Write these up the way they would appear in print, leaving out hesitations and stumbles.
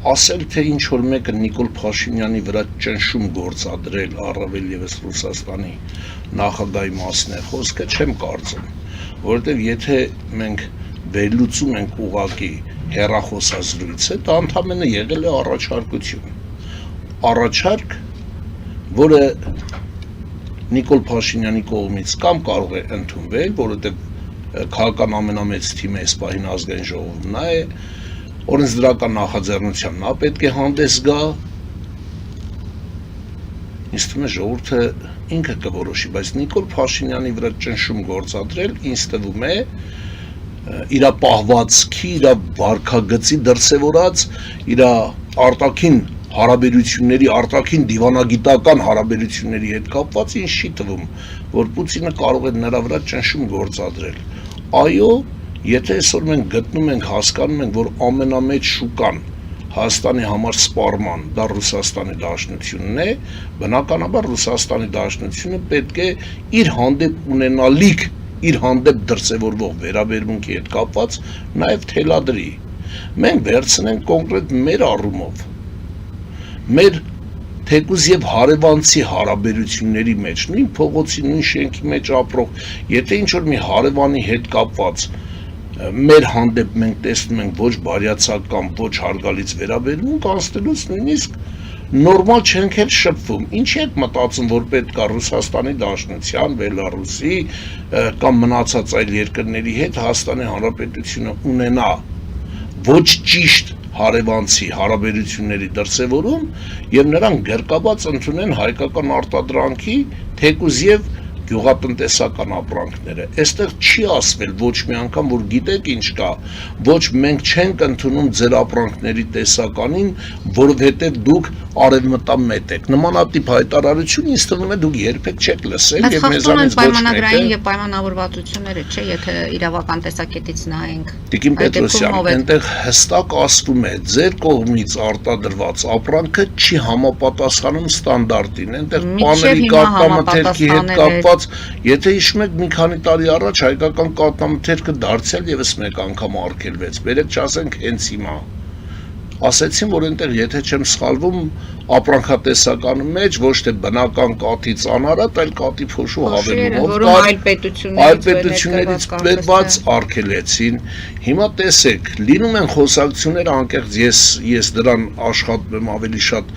ասել թե ինչ որ մեկը Նիկոլ Փաշինյանի վրա ճնշում գործադրել առավել եւս Ռուսաստանի նախագահի մասին է խոսքը, չեմ կարծում, որովհետեւ եթե մենք վերլուծում ենք ուղղակի հեռախոսազրույցը, դա ընդհանրապես եղել է առաջարկ, որը Նիկոլ Փաշինյանի կողմից կամ կարող է ընդունվել, որովհետեւ քաղաքական ամենամեծ թիմը այս պահին ազգային ժողովում նա է, օրենսդրական նախաձեռնությամբ նա պետք է հանդես գա, ինձ թվում է ժողովուրդը ինքը կորոշի, բայց Նիկոլ Փաշինյանի վրա ճնշում գործադրել ինձ թվում է իր պահվածքի, իր վարքագծի դրսևորած, իր արտաքին հարաբերությունների, արտաքին դիվանագիտական հարաբերությունների հետ կապված ինձ չի թվում, որ Պուտինը կարող է նրա վրա ճնշում գործադրել։ Այո, եթե այսօր մենք գտնում ենք, հասկանում ենք, որ ամենամեծ շուկան Հայաստանի համար սպառման դա Ռուսաստանի Դաշնությունն է, բնականաբար Ռուսաստանի Դաշնությունը պետք է իր հանդեպ ունենալիք, իր հանդեպ դրսևորվող վերաբերմունքի հետ կապված նաև թելադրի։ Մենք վերցնենք կոնկրետ մեր առումով, մեր թեկուզ եւ հարևանցի հարաբերությունների մեջ, նույն փողոցի, նույն շենքի մեջ ապրող, եթե ինչ-որ մի հարևանի հետ կապված մեր հանդեպ մենք տեսնում ենք ոչ բարյացակամ, ոչ հարգալից վերաբերմունք, անցնելուց նույնիսկ նորմալ չենք էլ շփվում։ Ինչի եք մտածում, որ պետք է Ռուսաստանի Դաշնության, Բելարուսի կամ մնացած այլ երկրների հետ Հայաստանի Հանրապետությունը ունենա ոչ ճիշտ հարևանցի հարաբերությունների դրսևորում եւ նրանք գրկաբաց ընդունեն հայկական արտադրանքի թեկուզ եւ գյուղատնտեսական ապրանքները։ Այստեղ չի ասվել ոչ մի անգամ, որ գիտեք ինչ կա, ոչ մենք չենք ընդունում ձեր ապրանքների տեսականին, որովհետև դուք արևմտամետ եք։ Նմանատիպ հայտարարություն ինձ թվում է դուք երբեք չեք լսել եւ մեզանից ոչ պայմանագրային եւ պայմանավորվածությունները, չէ, եթե իրավական տեսակետից նայենք։ Տիկին Պետրոսյան, այնտեղ հստակ ասվում է, ձեր կողմից արտադրված ապրանքը չի համապատասխանում ստանդարտին։ Այնտեղ պաների կաթնամթերքի հետ կապված, եթե հիշում եք, մի քանի տարի առաջ հայկական կաթնամթերքը դարձյալ եւս մեկ անգամ արգելվեց։ Բերեք չասենք հենց հիմա։ Ասեցին, որ այնտեղ, եթե չեմ սխալվում, ապրանքատեսականի մեջ ոչ թե բնական կաթից անարատ, այլ կաթի փոշու հավելումով այլ պետություններից պետված արգելեցին։ Հիմա տեսեք, լինում են խոսակցություններ, անկեղծ ես դրան աշխատում եմ ավելի շատ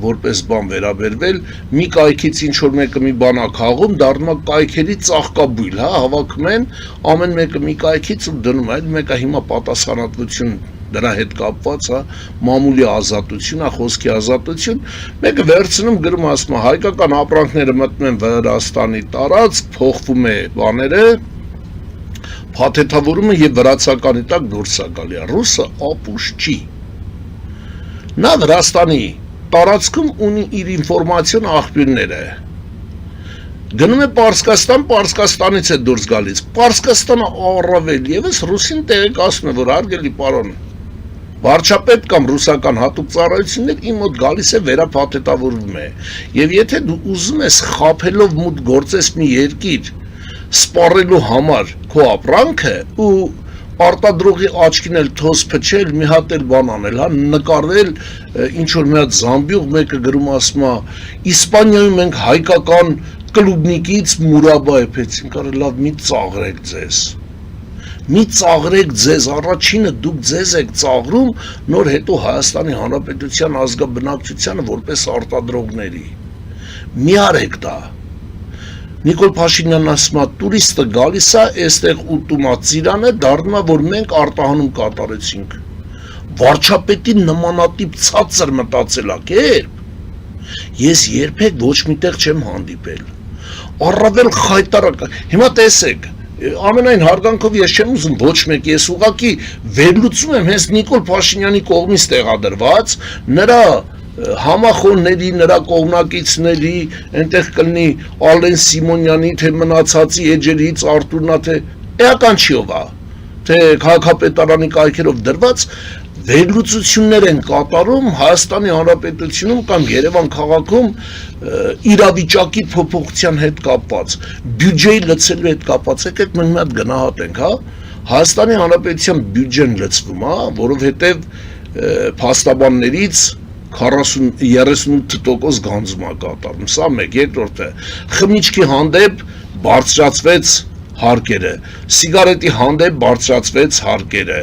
որպես բան վերաբերվել, մի կայքից ինչ որ մեկը մի բան է քաղում, դառնում է կայքերի ծաղկաբույլ, հա, հավաքում են, ամեն մեկը մի կայքից ու դնում, այլ մեկը հիմա պատասխանատվություն դրա հետ կապված, հա, մամուլի ազատություն, խոսքի ազատություն, մեկը վերցնում գրում ասում, հայկական ապրանքները մտնում են Վրաստանի տարածք, փոխվում է բաները, փաթեթավորումը եւ վրացականի տակ դուրս է գալի։ Ռուսը ապուշ չի։ Նա Վրաստանի տարածքում ունի իր ինֆորմացիոն աղբյուրները։ Գնում է Պարսկաստան, Պարսկաստանից է դուրս գալիս։ Պարսկաստանը առավել եւս ռուսին տեղեկացնում է, որ արգելի պարոն, վարչապետ կամ ռուսական հատուկ ծառայություններ իմ մոտ գալիս է վերափաթեթավորվում է։ Եվ եթե դու ուզում ես խաբելով մուտք գործես մի երկիր սպառելու համար քո ապրանքը ու արտադրողի աչքին էլ թոս փչել, մի հատ էլ բան անել, հա, նկարվել ինչ որ մի հատ զամբյուղ մեկը գրում ասում է Իսպանիայում ենք հայկական կլուբնիկից մուրաբա է փեցին, կարել լավ մի ծաղրեք ձեզ։ Մի ծաղրեք ձեզ, առաջինը դուք ձեզ եք ծաղրում, նոր հետո Հայաստանի Հանրապետության ազգաբնակչությանը որպես արտադրողների։ Մի արեք դա։ Նիկոլ Փաշինյանն ասում է, տուրիստը գալիս է, այստեղ ուտում է ծիրանը, դառնում է, որ մենք արտահանում կատարեցինք։ Վարչապետի նմանատիպ ցածր մտածելակերպ ես երբեք ոչ միտեղ չեմ հանդիպել։ Առավել խայտարակ։ Հիմա տեսեք, ամենայն հարգանքով ես չեմ ուզում ոչ մեկ, ես ուղղակի վերլուծում եմ հենց Նիկոլ Փաշինյանի կողմից տեղադրված, նրա համախոհների, նրա կողմնակիցների, այնտեղ կլինի Ալեն Սիմոնյանի, թե մնացածի էջերից Արտուրնա, թե էական չիով է, թե քաղաքապետարանի կայքերով դրված վերլուծություններ են կատարում Հայաստանի Հանրապետությունում կամ Երևան քաղաքում իրավիճակի փոփոխության հետ կապված, բյուջեի լցելու հետ կապված, եկեք մենք մի հատ գնահատենք, հա, Հայաստանի Հանրապետության բյուջեն լցվում, հա, որովհետև փաստաբաններից 38% գանձում է կատարում։ Սա մեկ, երկրորդը խմիչքի հանդեպ բարձրացվեց հարկերը, սիգարետի հանդեպ բարձրացվեց հարկերը,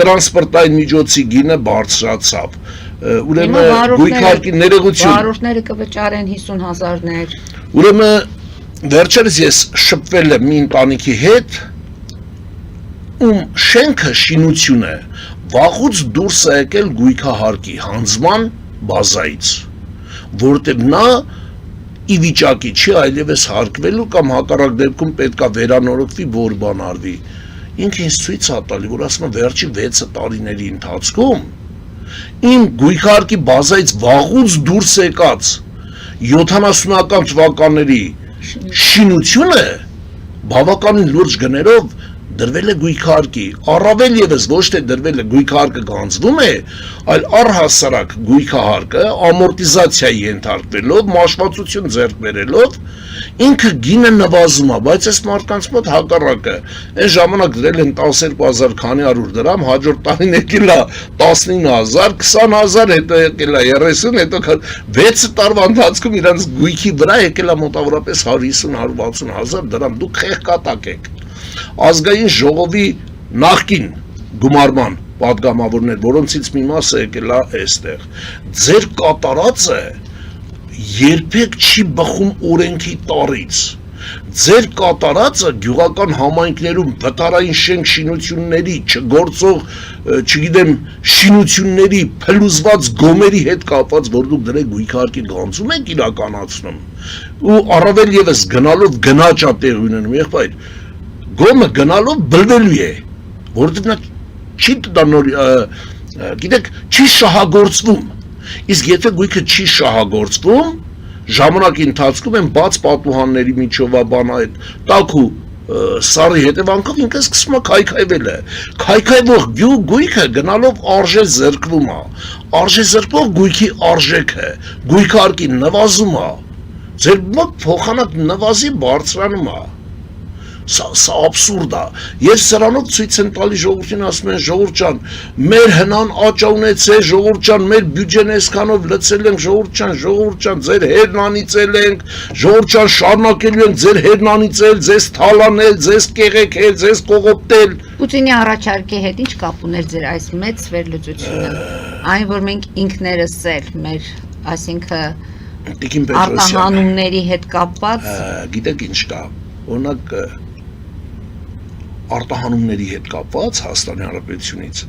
տրանսպորտային միջոցի գինը բարձրացավ։ Ուրեմն գույքարկի ներողություն։ Վարորդները կվճարեն 50,000-ներ։ Ուրեմն վերջերս ես շփվել եմ մի ընտանիքի հետ, ում շենքը շինություն է, վաղուց դուրս է եկել գույքահարկի հանձման բազայից, որտեղ նա ի վիճակի չի այլևս հարկվելու կամ հակառակ դեպքում պետք է վերանորոգվի, որ բան արվի։ Ինքը ինձ ցույց է տալի, որ ասում է վերջի 6 տարիների ընթացքում իմ գույքահարկի բազայից վաղուց դուրս եկած 70-ական թվականների շինությունը բավականին լուրջ գներով դրվել է գույքարկի, առավել ևս ոչ թե դրվել է գույքարկը գանձվում է, այլ առհասարակ գույքահարկը ամորտիզացիայի ենթարկվելով, մաշվածություն ձեռք բերելով, ինքը գինը նվազում է, բայց այս մարդկանց մոտ հակառակը, այն ժամանակ դրել են 12,000 քանի 100 դրամ, հաջորդ տարին եկել է 19,000, 20,000, հետո եկել է 30, հետո 6 տարվա ընթացքում իրանց գույքի վրա եկել է մոտավորապես 150-160,000 դրամ, դուք խեղկատակ եք։ Ազգային ժողովի նախկին գումարման պատգամավորներ, որոնցից մի մասը եկել է այստեղ, ձեր կատարածը երբեք չի բխում օրենքի տարից, ձեր կատարածը գյուղական համայնքներում վտարային շենք շինությունների, չգործող, չգիտեմ, շինությունների, փլուզված գոմերի հետ կապված, որ դուք դրեք գույքահարկի գանձում եք իրականացնում, ու առավել ևս գնալով գնաճ է տեղ ունենում, եղբայր, գոմը գնալով բլվելու է, որովհետև նա չի գիտեք, չի շահագործվում, իսկ եթե գույքը չի շահագործվում, ժամանակի ընթացքում են բաց պատուհանների միջով բան այդ տաքու սարի հետևանքով ինքը սկսում է քայքայվել է, քայքայվող գույքը գնալով արժե զրկվում է, արժե զրկվող գույքի արժեքը, գույքարկի նվազում է, ձեր մոտ փոխանակ նվազի բարձրանում է, Սա աբսուրդ է, ես սրանով ցույց եմ տալի ժողովրդին, ասում են ժողովուրդ ջան, մեր հնան աճ ունեցել, ժողովուրդ ջան, մեր բյուջեն այսքանով լցել ենք, ժողովուրդ ջան, ձեր հերն անիծել ենք, ժողովուրդ ջան, շարունակելու ենք ձեր հերն անիծել, ձեզ թալանել, ձեզ կեղեքել, ձեզ կողոպտել։ Պուտինի առաջարկի հետ ինչ կապ ուներ ձեր այս մեծ վերլուծությունը, այն որ մենք ինքներս էլ մեր, այսինքն արտահանումների հետ կապված, գիտեք ինչ կա, օրինակ արտահանումների հետ կապված Հայաստանի Հանրապետությունից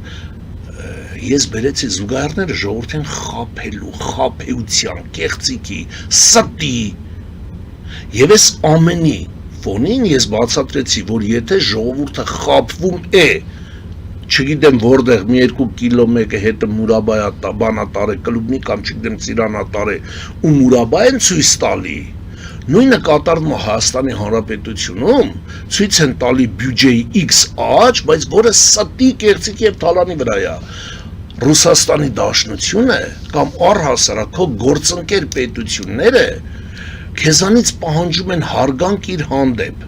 ես բերեցի զուգահեռները ժողովրդին խաբելու, խաբեության, կեղծիքի, ստի եւ այս ամենի ֆոնին ես բացատրեցի, որ եթե ժողովուրդը խաբվում է, չգիտեմ որտեղ մի 2 կիլոմետր հետը Մուրաբայա բանատարե կլուբնի կամ չգիտեմ Ծիրանատարե ու Մուրաբայ են ցույց տալի Նույնը կատարվում է Հայաստանի Հանրապետությունում, ցույց են տալի բյուջեի X աճ, բայց որը ստի կեղծիքի եւ թալանի վրա է։ Ռուսաստանի Դաշնությունը կամ առհասարակ քո գործընկեր պետությունները քեզանից պահանջում են հարգանք իր հանդեպ։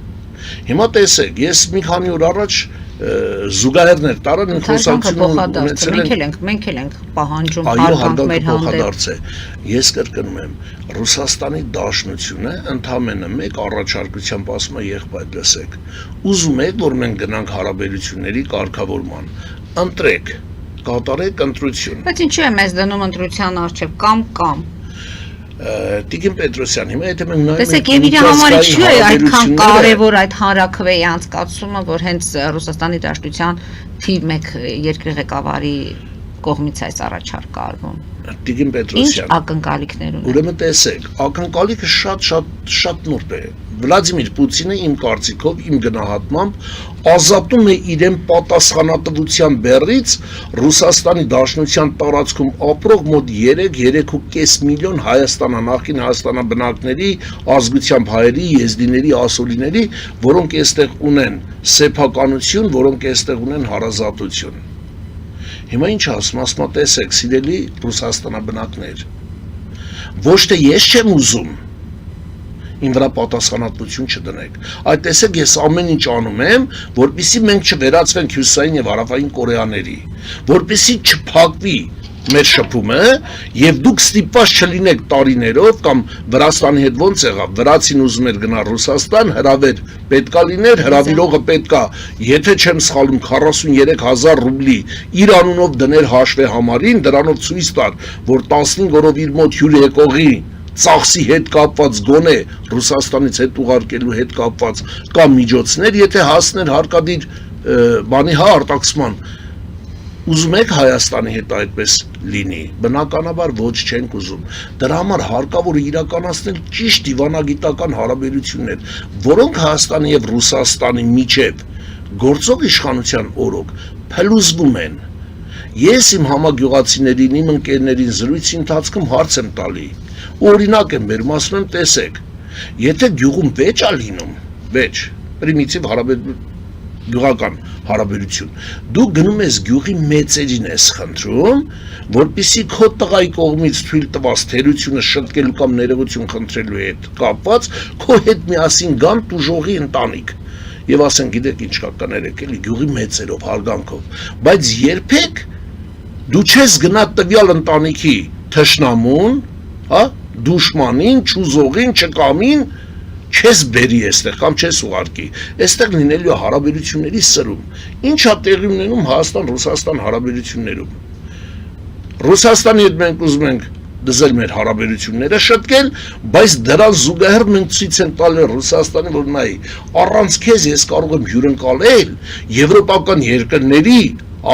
Հիմա տեսեք, ես մի քանի օր առաջ զուգահեռներ տարան խոսակցություն ունեցել են։ Մենք էլ ենք պահանջում հարգանք մեր հանդեպ։ Ես կրկնում եմ, Ռուսաստանի Դաշնությունը ընդամենը մեկ առաջարկությամբ ասում է եղբայր լսեք։ Ուզում եք, որ մենք գնանք հարաբերությունների կարգավորման։ Ընտրեք, կատարեք ընտրություն։ Բայց ինչու է մեզ դնում ընտրության առջև կամ Տիկին Պետրոսյան, հիմա եթե մենք նայում ենք տեսեք, եւ իր համար ինչու է այդքան կարևոր այդ հանրաքվեի անցկացումը, որ հենց Ռուսաստանի Դաշնության թիվ 1 երկրի ղեկավարի կողմից այս առաջարկը արվում։ Տիկին Պետրոսյան, ինչ ակնկալիքներ ունեն։ Ուրեմն տեսեք, ակնկալիքը շատ նուրբ է։ Վլադիմիր Պուտինը իմ կարծիքով, իմ գնահատմամբ ազատում է իրեն պատասխանատվության բեռից Ռուսաստանի Դաշնության տարածքում ապրող մոտ 3.5 միլիոն նախկին հայաստանաբնակների ազգությամբ հայերի, եզդիների, ասորիների, որոնք այստեղ ունեն սեփականություն, որոնք այստեղ ունեն հարազատություն։ Հիմա ինչ ասում, տեսեք, սիրելի ռուսաստանաբնակներ, ոչ թե ես չեմ ուզում ին վրա պատասխանատվություն չդնեք։ Այդ տեսեք ես ամեն ինչ անում եմ, որպեսզի մենք չվերածվենք հյուսային եւ հարավային կորեաների, որպեսզի չփակվի մեր շփումը եւ դուք ստիպված չլինեք տարիներով կամ Վրաստանի հետ ոնց եղավ, վրացին ուզում էր գնալ Ռուսաստան, հրավեր պետքա լիներ, հրավիրողը պետքա, եթե չեմ սխալվում 43000 ռուբլի իր անունով դներ հաշվե համարին, դրանով ցույց տար, որ 15 օրով իր մոտ հյուր եկողի ծախսի հետ կապված գոնե Ռուսաստանից հետ ուղարկելու հետ կապված կամ միջոցներ, եթե հասներ հարկադիր բանի արտաքսման ուզում եք Հայաստանի հետ այդպես լինի, բնականաբար ոչ չենք ուզում, դրա համար հարկավոր է իրականացնել ճիշտ դիվանագիտական հարաբերություններ, որոնք Հայաստանի եւ Ռուսաստանի միջև գործող իշխանության օրոք փլուզվում են։ Ես իմ համագյուղացիներին, իմ ընկերներին զրույցի ընթացքում հարց եմ տալի, օրինակ եմ բերում, ասում եմ տեսեք, եթե գյուղում վեճ է լինում, վեճ, պրիմիտիվ գյուղական հարաբերություն, դու գնում ես գյուղի մեծերին ես խնդրում, որպեսզի քո տղայի կողմից թույլ տված թերությունը շտկելու կամ ներողություն խնդրելու հետ կապված, քո հետ միասին գան տուժողի ընտանիք եւ ասեն գիտեք ինչ կա կներեք էլի գյուղի մեծերով հարգանքով, բայց երբեք դու չես գնա տվյալ ընտանիքի թշնամուն, հա, դուշմանին, ճուզողին, չկամին չես բերի այստեղ կամ չես ուղարկի, այստեղ լինելու է հարաբերությունների սրում, ինչա տեղի ունենում Հայաստան-Ռուսաստան հարաբերություններում, Ռուսաստանի հետ մենք ուզում ենք դզել մեր հարաբերությունները շտկել, բայց դրան զուգահեռ մենք ցույց ենք տալու Ռուսաստանի, որ նայ, առանց քեզ ես կարող եմ հյուրընկալել եվրոպական երկրների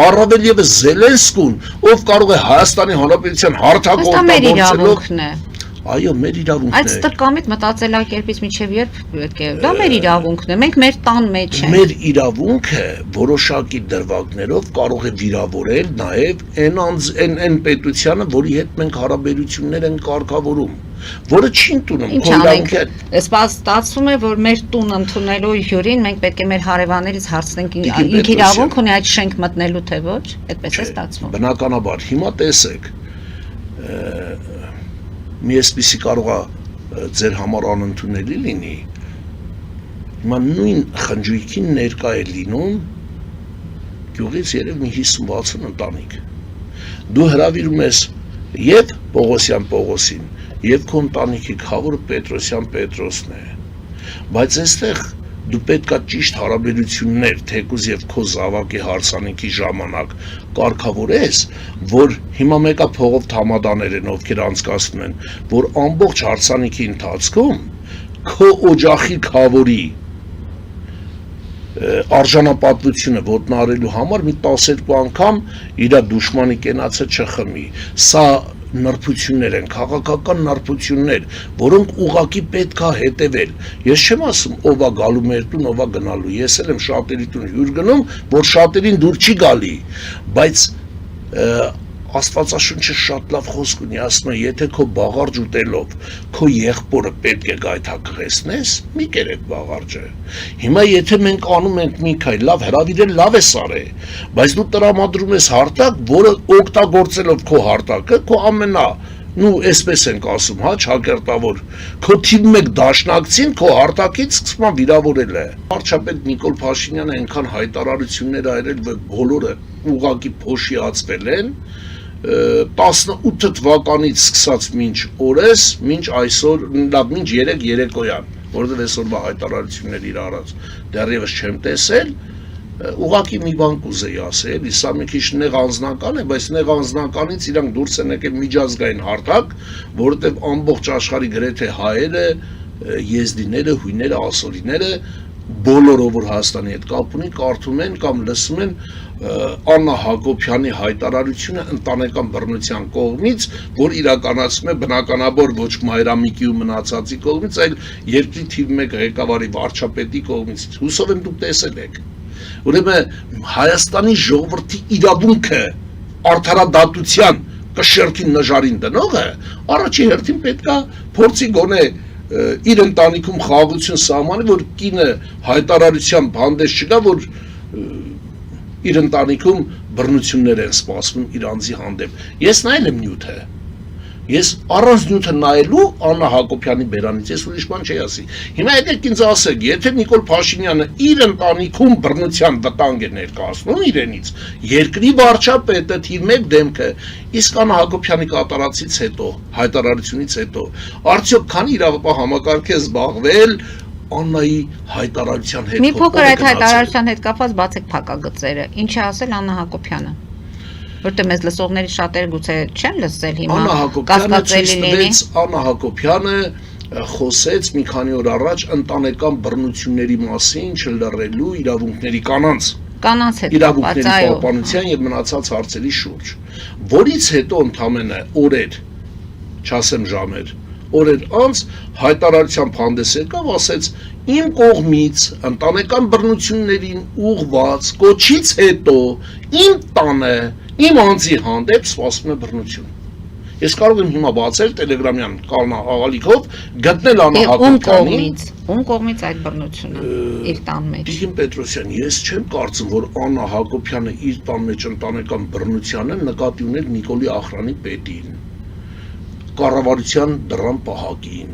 առավել եւս Զելենսկուն, ով կարող է Հայաստանի Հանրապետության հարթակով Այո, մեր իրավունքն է։ Այդ ստրկամիտ մտածելակերպից միջև երբ պետք է։ Դա մեր իրավունքն է։ Մենք մեր տան մեջ ենք։ Մեր իրավունքը որոշակի դրվագներով կարող է վիրավորել նաև այն պետությանը, որի հետ մենք հարաբերություններ ենք կարգավորում, որը չի ընդունում քո իրավունքը։ Սպաս ստացվում է, որ մեր տուն ընդունելու հյուրին մենք պետք է մեր հարևաններից հարցնենք ինքը իրավունք ունի այդ շենք մտնելու թե ոչ, այդպես է ստացվում։ Բնականաբար, հիմա տեսեք մի այսպիսի կարող է ձեր համար անընդունելի լինի, հիմա նույն խնջույքին ներկա է լինում գյուղից երև մի 50-60 ընտանիք, դու հրավիրում ես և Պողոսյան Պողոսին, և քո ընտանիքի քավորը Պետրոսյան Պետրոսն է, բայց այստեղ դու պետք է ճիշտ հարաբերություններ, թեկուզ եւ քո զավակի հարսանիքի ժամանակ կարգավորես, որ հիմա մեկը փողով թամադաներ են, ովքեր անցկացնում են, որ ամբողջ հարսանիքի ընթացքում քո օջախի քավորի արժանապատվությունը ոտնարելու համար մի 12 անգամ իր դուշմանի կենացը չխմի, սա նրբություններ են, քաղաքական նրբություններ, որոնք ուղղակի պետք է հետևել։ Ես չեմ ասում ով է գալու մեր տուն, ով է գնալու։ Ես էլ եմ շատերի տուն հյուր գնում, որ շատերին դուր չի գալի, բայց Աստվածաշունչը շատ լավ խոսք ունի, ասում է, եթե քո բաղարջ ուտելով քո եղբորը պետք է գայթակղեցնես, մի կերեք բաղարջը։ Հիմա եթե մենք անում ենք մի քայլ, լավ հրավիրել լավ է սարե, բայց դու տրամադրում ես հարթակ, որը օգտագործելով քո հարթակը, քո ամենա այսպես ենք ասում, հա, ճակերտավոր, քո թիվ 1 դաշնակցին քո հարթակից սկսում է վիրավորել է։ Վարչապետ Նիկոլ Փաշինյանը այնքան հայտարարություններ արել, որ բոլորը ուղղակի փոշիացվել են, 18 թվականից սկսած մինչ օրես, մինչ այսօր, մինչ 3 երեկոյան, որովհետև այսօրվա հայտարարություններ իր արած դեռևս չեմ տեսել, ուղղակի մի բան կուզեի ասել, սա մի քիչ նեղ անձնական է, բայց նեղ անձնականից իրանք դուրս են եկել միջազգային հարթակ, որովհետև ամբողջ աշխարհի գրեթե հայերը, եզդիները, հույները, ասորիները բոլորը, որ Հայաստանի հետ կապ ունի, կարդում են կամ լսում են Աննա Հակոբյանի հայտարարությունը ընտանեկան բռնության կողմից, որ իրականացում է բնականաբար ոչ Մայրամիկի ու մնացածի կողմից, այլ երկրի թիվ 1 ղեկավարի վարչապետի կողմից։ Հուսով եմ դուք տեսել եք։ Ուրեմն Հայաստանի ժողովրդի իրավունքը արդարադատության կշեռքին նժարին դնողը առաջի հերթին պետքա փորձի գոնե իր ընտանիքում խաղաղություն սահմանի, որ կինը հայտարարությամբ հանդես չգա, որ իր ընտանիքում բռնություններ են սպասվում իր անձի հանդեպ։ Ես նայել եմ նյութը։ Ես առանց նյութը նայելու Աննա Հակոբյանի բերանից ես ուրիշ բան չի ասի։ Հիմա եկեք ինձ ասեք, եթե Նիկոլ Փաշինյանը իր ընտանիքում բռնության վտանգ է ներկայացնում իրենից, երկրի վարչապետը թիվ 1 դեմքը, իսկ Աննա Հակոբյանի կատարածից հետո, հայտարարությունից հետո, արդյոք քանի իրավապահ համակարգ է զբաղվել Աննայի հայտարարության հետ։ Մի փոքր այդ հայտարարության հետ կապված բացեք փակագծերը։ Ինչ է ասել Աննա Հակոբյանը։ Որտե մեզ լսողների շատերը գուցե չեն լսել հիմա կասկածելի լինի։ Աննա Հակոբյանը խոսեց մի քանի օր առաջ ընտանեկան բռնությունների մասին չլռելու իրավունքների կանանց հետ իրավունքների պահպանության եւ մնացած հարցերի շուրջ, որից հետո ընդամենը օրեր, չասեմ ժամեր, օրեր անց հայտարարությամբ հանդես եկավ, ասեց իմ կողմից ընտանեկան բռնություններին ուղղված կոչից հետո իմ տանը իմ անձի հանդեպ սպասվում է բռնություն։ Ես կարող եմ հիմա բացել Տելեգրամյան աղալիքով գտնել Աննա Հակոբյանի ում կողմից այդ բռնությունը իր տան մեջ։ Տիգին Պետրոսյան, ես չեմ կարծում, որ Աննա Հակոբյանը իր տան մեջ ընտանեկան բռնությանը նկատի ուներ Նիկոլի Ախրանի պետին, կառավարության դրան պահակին,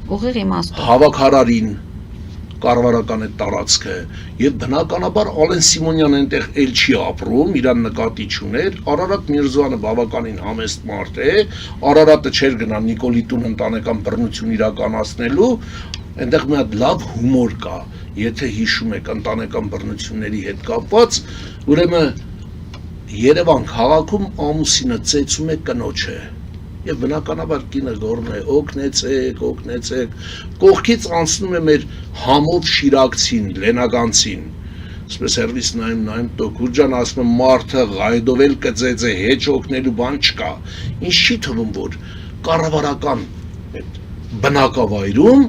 ուղիղ իմաստով հավաքարարին, կառավարական այդ տարածքը եւ բնականաբար Ալեն Սիմոնյանը այնտեղ էլ չի ապրում, իրան նկատի չուներ, Արարատ Միրզոյանը բավականին համեստ մարդ է, Արարատը չէր գնա Նիկոլի տուն ընտանեկան բռնություն իրականացնելու, այնտեղ մի հատ լավ հումոր կա, եթե հիշում եք ընտանեկան բռնությունների հետ կապված, ուրեմն Երևան քաղաքում ամուսինը ծեծում է կնոջը եւ բնականաբար կինը գոռում է օգնեցեք, օգնեցեք, կողքից անցնում է մեր համով շիրակցին, լենագանցին, ասես սերվիս նայում, Տոկուր ջան, ասում եմ մարդը գայդովել կծեծե, հեչ օգնելու բան չկա, ինձ չի թվում, որ կառավարական այդ բնակավայրում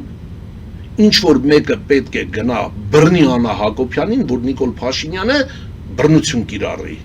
ինչ որ մեկը պետք է գնա բռնի Աննա Հակոբյանին, որ Նիկոլ Փաշինյանը բռնություն կիրառի։